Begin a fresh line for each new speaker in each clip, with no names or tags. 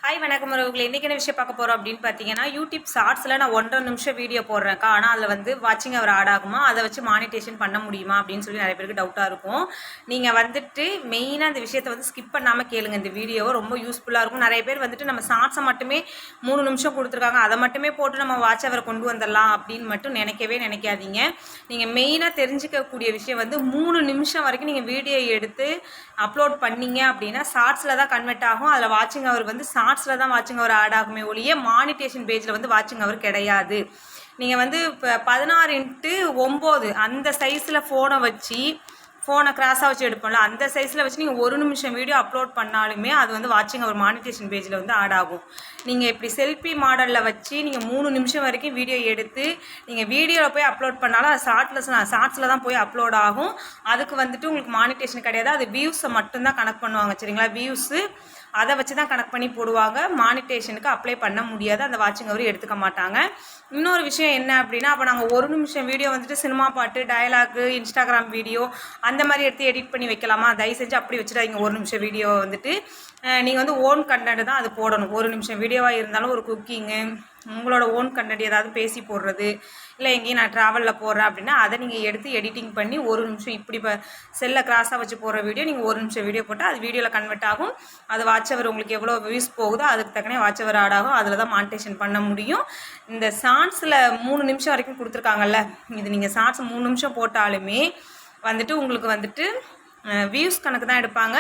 Hi வணக்கம் உறவுகளே. இன்றைக்கி என்ன விஷயம் பார்க்க போகிறோம் அப்படின்னு பார்த்தீங்கன்னா, யூடியூப் ஷார்ட்ஸில் நான் 1.5 நிமிஷம் வீடியோ போடுறேன்க்கா. ஆனால் அதில் வந்து வாட்சிங் அவர் ஆட் ஆகுமா, அதை வச்சு மானிட்டேஷன் பண்ண முடியுமா அப்படின்னு சொல்லி நிறைய பேருக்கு டவுட்டாக இருக்கும். நீங்கள் வந்துட்டு மெயினாக இந்த விஷயத்தை வந்து ஸ்கிப் பண்ணாமல் கேளுங்க. இந்த வீடியோவை ரொம்ப யூஸ்ஃபுல்லாக இருக்கும். நிறைய பேர் வந்துட்டு நம்ம ஷார்ட்ஸை மட்டுமே 3 நிமிஷம் கொடுத்துருக்காங்க, அதை மட்டுமே போட்டு நம்ம வாட்ச் அவரை கொண்டு வந்துடலாம் அப்படின்னு மட்டும் நினைக்காதீங்க. நீங்கள் மெயினாக தெரிஞ்சிக்கக்கூடிய விஷயம் வந்து 3 நிமிஷம் வரைக்கும் நீங்கள் வீடியோ எடுத்து அப்லோட் பண்ணீங்க அப்படின்னா ஷார்ட்ஸில் தான் கன்வெர்ட் ஆகும். அதில் வாட்சிங் அவர் வந்து ஷார்ட்ஸில் தான் வாட்சிங் அவர் ஆட் ஆகுமே ஒழிய மானிட்டேஷன் பேஜில் வந்து வாட்சிங் அவர் கிடையாது. நீங்கள் வந்து இப்போ 16:9 அந்த சைஸில் ஃபோனை கிராஸாக வச்சு எடுப்போம்ல, அந்த சைஸில் வச்சு நீங்கள் 1 நிமிஷம் வீடியோ அப்லோட் பண்ணாலுமே அது வந்து வாட்சிங் அவர் மானிட்டேஷன் பேஜில் வந்து ஆட் ஆகும். நீங்கள் இப்படி செல்ஃபி மாடலில் வச்சு நீங்கள் 3 நிமிஷம் வரைக்கும் வீடியோ எடுத்து நீங்கள் வீடியோவில் போய் அப்லோட் பண்ணாலும் அது ஷார்ட்ஸில் தான் போய் அப்லோட் ஆகும். அதுக்கு வந்துட்டு உங்களுக்கு மானிட்டேஷன் கிடையாது. அது வியூஸை மட்டும்தான் கனெக்ட் பண்ணுவாங்க, சரிங்களா? வியூஸு அதை வச்சு தான் கனெக்ட் பண்ணி போடுவாங்க. மானிட்டேஷனுக்கு அப்ளை பண்ண முடியாது, அந்த வாட்சிங் அவர் எடுத்துக்க மாட்டாங்க. இன்னொரு விஷயம் என்ன அப்படின்னா, அப்போ நாங்கள் 1 நிமிஷம் வீடியோ வந்துட்டு சினிமா பாட்டு, டயலாகு, இன்ஸ்டாகிராம் வீடியோ அந்த மாதிரி எடுத்து எடிட் பண்ணி வைக்கலாமா? தயவு செஞ்சு அப்படி வச்சுட்டாங்க. 1 நிமிஷம் வீடியோ வந்துட்டு நீங்கள் வந்து ஓன் கண்டென்ட் தான் அது போடணும். 1 நிமிஷம் வீடியோவாக இருந்தாலும் ஒரு குக்கிங்கு, உங்களோட ஓன் கண்டென்ட் ஏதாவது பேசி போடுறது, இல்லை எங்கேயும் நான் ட்ராவலில் போடுறேன் அப்படின்னா அதை நீங்கள் எடுத்து எடிட்டிங் பண்ணி 1 நிமிஷம் இப்படி செல்லை கிராஸாக வச்சு போடுற வீடியோ நீங்கள் 1 நிமிஷம் வீடியோ போட்டால் அது வீடியோவில் கன்வெர்ட் ஆகும். அது வாட்சவர் உங்களுக்கு எவ்வளோ வியூஸ் போகுதோ அதுக்கு தக்கனே வாட்சவர் ஆட் ஆகும். அதில் தான் மானிட்டேஷன் பண்ண முடியும். இந்த ஷார்ட்ஸில் 3 நிமிஷம் வரைக்கும் கொடுத்துருக்காங்கல்ல, இது நீங்கள் ஷார்ட்ஸ் 3 நிமிஷம் போட்டாலுமே வந்துட்டு உங்களுக்கு வந்துட்டு வியூஸ் கணக்கு தான் எடுப்பாங்க.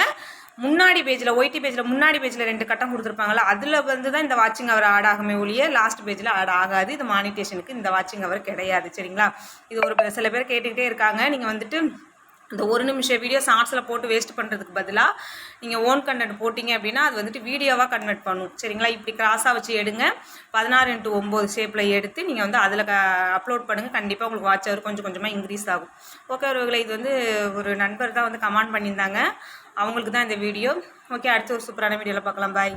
முன்னாடி பேஜில் ஒய்டி பேஜில் முன்னாடி பேஜில் 2 கட்டம் கொடுத்துருப்பாங்கல்ல, அதில் வந்து தான் இந்த வாட்சிங் அவர் ஆட் ஆகுமே ஒழிய லாஸ்ட் பேஜில் ஆட் ஆகாது. இது மானிட்டேஷனுக்கு இந்த வாட்சிங் அவர் கிடையாது, சரிங்களா? இது ஒரு சில பேர் கேட்டுக்கிட்டே இருக்காங்க. நீங்கள் வந்துட்டு இந்த 1 நிமிஷம் வீடியோ ஷார்ட்ஸில் போட்டு வேஸ்ட் பண்ணுறதுக்கு பதிலாக நீங்கள் ஓன் கண்டென்ட் போட்டிங்க அப்படின்னா அது வந்துட்டு வீடியோவாக கன்வெர்ட் பண்ணும், சரிங்களா? இப்படி கிராஸாக வச்சு எடுங்க. 16:9 ஷேப்பில் எடுத்து நீங்கள் வந்து அதில் அப்லோட் பண்ணுங்கள். கண்டிப்பாக உங்களுக்கு வாட்ச் அவர் கொஞ்சம் கொஞ்சமாக இன்க்ரீஸ் ஆகும். ஓகே ஒருவேளை, இது வந்து ஒரு நண்பர் தான் வந்து கமெண்ட் பண்ணியிருந்தாங்க, அவங்களுக்கு தான் இந்த வீடியோ. ஓகே, அடுத்த ஒரு சூப்பரான வீடியோவில் பார்க்கலாம். பாய்.